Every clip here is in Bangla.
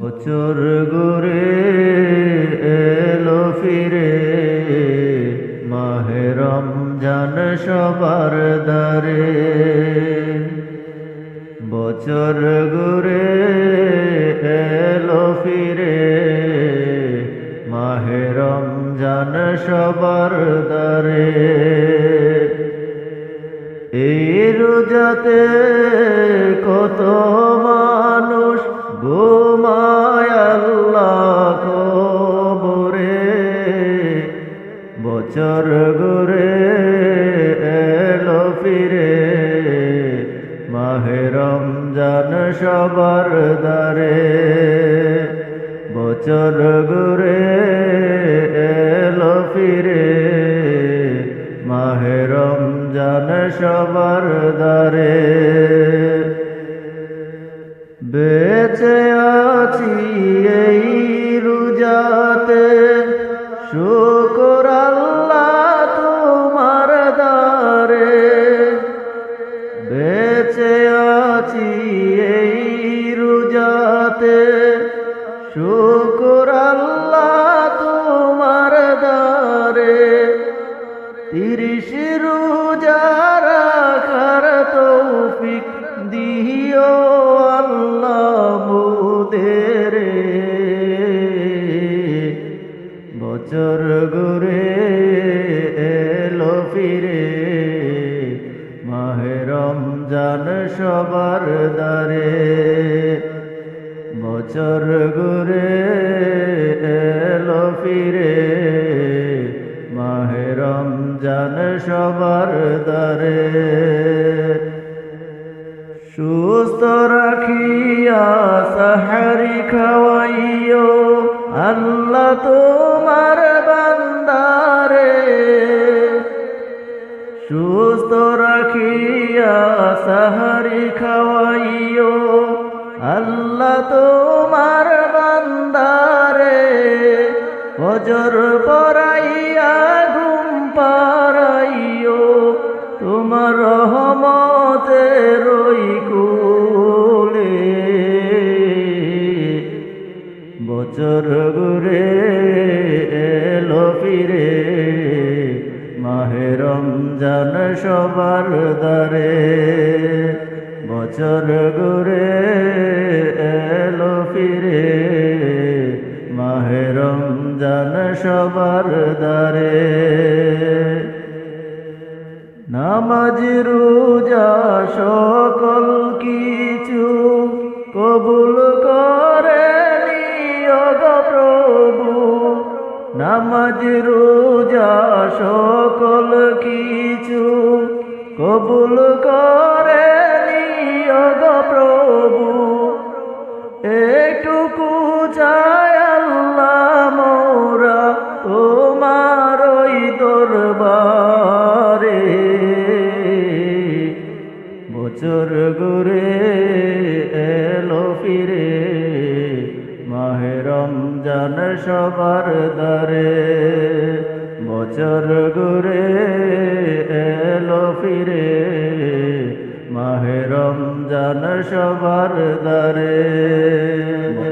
বছর ঘুরে এলো ফিরে মাহে রমজান সবার দ্বারে। বছর ঘুরে এলো ফিরে মাহে রমজান সবার দ্বারে। এই রোজাতে কত মানুষ ঘুমায় আল্লাহ কবরে। বছর ঘুরে এলো ফিরে মাহে রমজান সবার দ্বারে। বছর ঘুরে এলো ফিরে মাহে রমজান সবার দ্বারে। বেঁচে আছি এই রোজাতে শুকর আল্লাহ তোমার দ্বারে। বেঁচে আছি এই রোজাতে শুকর আল্লাহ তোমার দ্বারে। 30 রোজা রাখার তৌফিক দিও আল্লাহ মোদের। বছর ঘুরে এলো ফিরে মাহে রমজান সবার দ্বারে। বছর ঘুরে এলো ফিরে মাহে রমজান সবার দ্বারে। সুস্থ রাখিয়া সাহারি খাওয়াইও আল্লাহ তোমার বান্দারে। সুস্থ রাখিয়া সাহারি খাওয়াইও আল্লাহ তোমার বান্দারে। ফজর পড়াইয়া ঘুম পাড়াইও তোমার রহমতের ওই কুলে। বছর ঘুরে এলো ফিরে মাহে রমজান সবার দ্বারে। বছর ঘুরে এলো ফিরে মাহে রমজান সবার দ্বারে। নামাজ রোজা সকল কিছু কবুল করে নিও গো প্রভু। নামাজ রোজা সকল কিছু কবুল করে নিও গো প্রভু। এটুকু চাই আল্লাহ মোরা তোমার ওই দরবারে। বছর ঘুরে এলো ফিরে মাহে রমজান সবার দ্বারে। বছর ঘুরে এলো ফিরে মাহে রমজান সবার দ্বারে।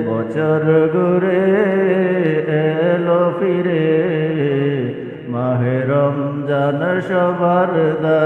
বছর ঘুরে এলো ফিরে মাহে রমজান সবার দ্বারে।